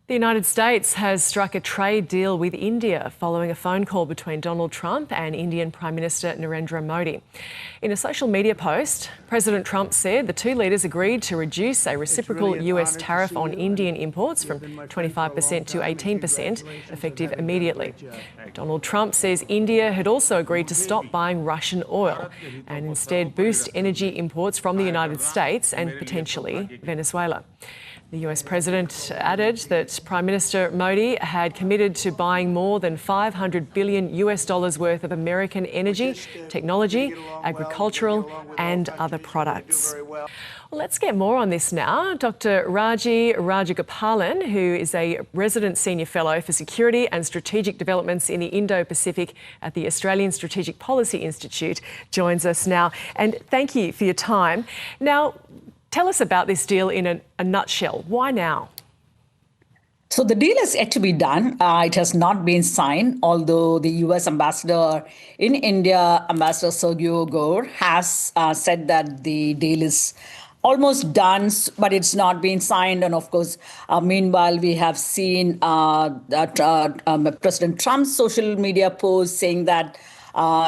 The United States has struck a trade deal with India following a phone call between Donald Trump and Indian Prime Minister Narendra Modi. In a social media post, President Trump said the two leaders agreed to reduce a reciprocal US tariff on Indian imports from 25% to 18%, effective immediately. Donald Trump says India had also agreed to stop buying Russian oil and instead boost energy imports from the United States and potentially Venezuela. The US president added that Prime Minister Modi had committed to buying more than $500 billion worth of American energy, technology, agricultural and other products. Well, let's get more on this now. Dr. Raji Rajagopalan, who is a resident senior fellow for security and strategic developments in the Indo-Pacific at the Australian Strategic Policy Institute, joins us now. And thank you for your time. Now, tell us about this deal in a nutshell. Why now? So the deal is yet to be done. It has not been signed, although the US ambassador in India, Ambassador Sergio Gore, has said that the deal is almost done, but it's not been signed. And of course, meanwhile, we have seen President Trump's social media post saying that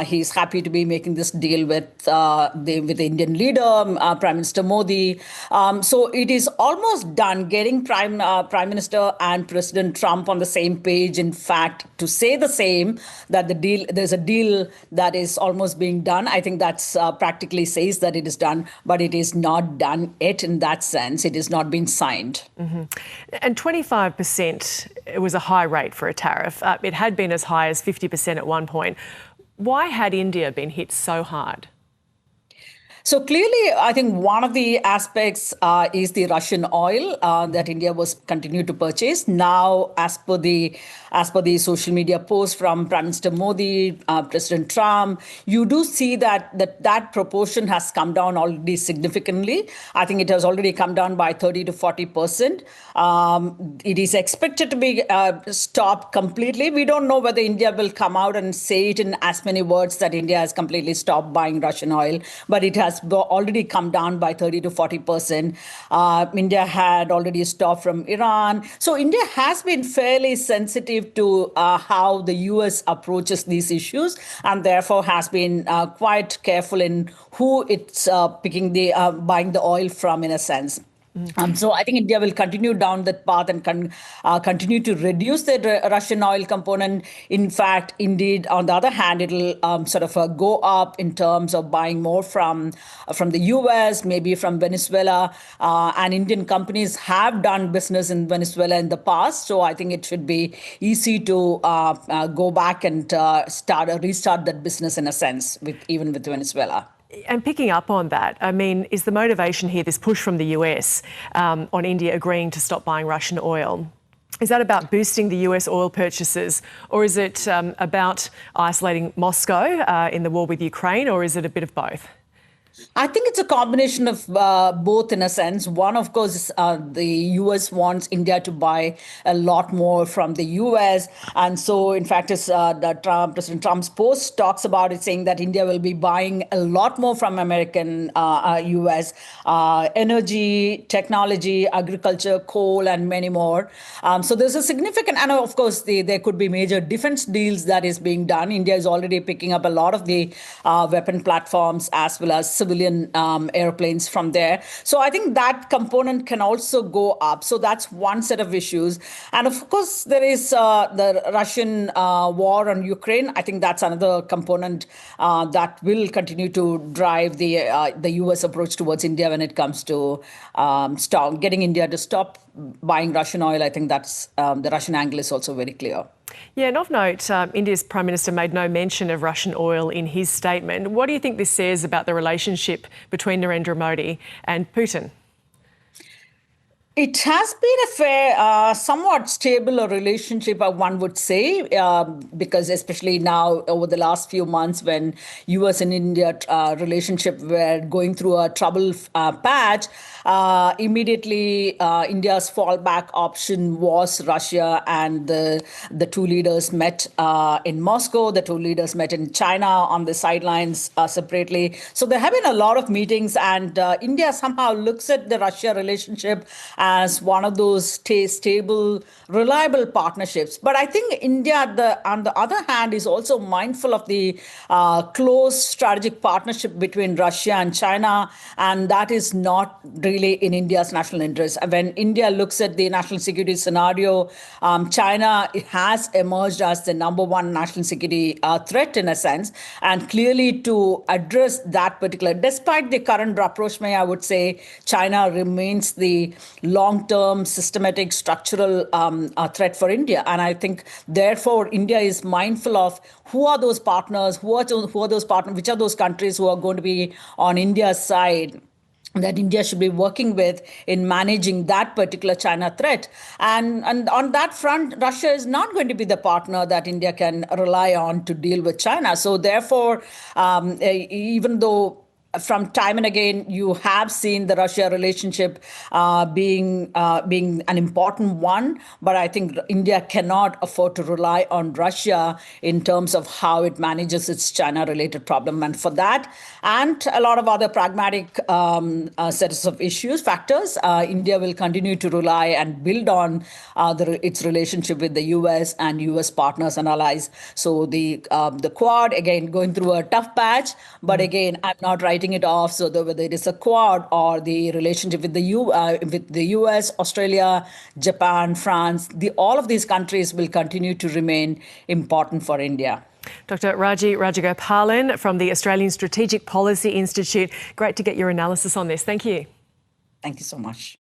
he's happy to be making this deal with the Indian leader, Prime Minister Modi. So it is almost done, getting Prime Minister and President Trump on the same page. In fact, to say the same, that there's a deal that is almost being done. I think that's practically says that it is done, but it is not done yet in that sense. It is not been signed. Mm-hmm. And 25%, it was a high rate for a tariff. It had been as high as 50% at one point. Why had India been hit so hard? So clearly, I think one of the aspects is the Russian oil that India was continued to purchase. Now, as per the social media post from Prime Minister Modi, President Trump, you do see that proportion has come down already significantly. I think it has already come down by 30 to 40%. It is expected to be stopped completely. We don't know whether India will come out and say it in as many words that India has completely stopped buying Russian oil, but it has already come down by 30 to 40%. India had already stopped from Iran. So India has been fairly sensitive to how the US approaches these issues, and therefore has been quite careful in who it's buying the oil from, in a sense. So I think India will continue down that path and continue to reduce the Russian oil component. In fact, indeed, on the other hand, it'll go up in terms of buying more from the US, maybe from Venezuela. And Indian companies have done business in Venezuela in the past. So I think it should be easy to go back and restart that business in a sense, even with Venezuela. And picking up on that, I mean, is the motivation here this push from the US on India agreeing to stop buying Russian oil? Is that about boosting the US oil purchases, or is it about isolating Moscow in the war with Ukraine, or is it a bit of both? I think it's a combination of both, in a sense. One, of course, the US wants India to buy a lot more from the US. And so, in fact, President Trump's post talks about it, saying that India will be buying a lot more from American US energy, technology, agriculture, coal, and many more. So there's a significant, and of course, there could be major defense deals that is being done. India is already picking up a lot of the weapon platforms as well as civilian airplanes from there. So I think that component can also go up. So that's one set of issues. And of course, there is the Russian war on Ukraine. I think that's another component that will continue to drive the US approach towards India when it comes to getting India to stop buying Russian oil. I think that's the Russian angle is also very clear. Yeah, and of note, India's Prime Minister made no mention of Russian oil in his statement. What do you think this says about the relationship between Narendra Modi and Putin? It has been a fair, somewhat stable relationship, one would say, because especially now over the last few months when US and India relationship were going through a trouble patch, immediately India's fallback option was Russia, and the two leaders met in Moscow. The two leaders met in China on the sidelines separately. So there have been a lot of meetings, and India somehow looks at the Russia relationship as one of those stable, reliable partnerships. But I think India, on the other hand, is also mindful of the close strategic partnership between Russia and China, and that is not really in India's national interest. When India looks at the national security scenario, China has emerged as the number one national security threat in a sense, and clearly to address that particular, despite the current rapprochement, I would say China remains the long-term, systematic, structural threat for India. And I think, therefore, India is mindful of who are those partners, which are those countries who are going to be on India's side, that India should be working with in managing that particular China threat. And on that front, Russia is not going to be the partner that India can rely on to deal with China. So therefore, even though from time and again, you have seen the Russia relationship being an important one, but I think India cannot afford to rely on Russia in terms of how it manages its China-related problem. And for that, and a lot of other pragmatic sets of factors, India will continue to rely and build on its relationship with the US and US partners and allies. So the Quad, again, going through a tough patch, but again, I'm not writing it off. So whether it is a Quad or the relationship with the US, Australia, Japan, France, all of these countries will continue to remain important for India. Dr. Rajagopalan from the Australian Strategic Policy Institute. Great to get your analysis on this. Thank you. Thank you so much.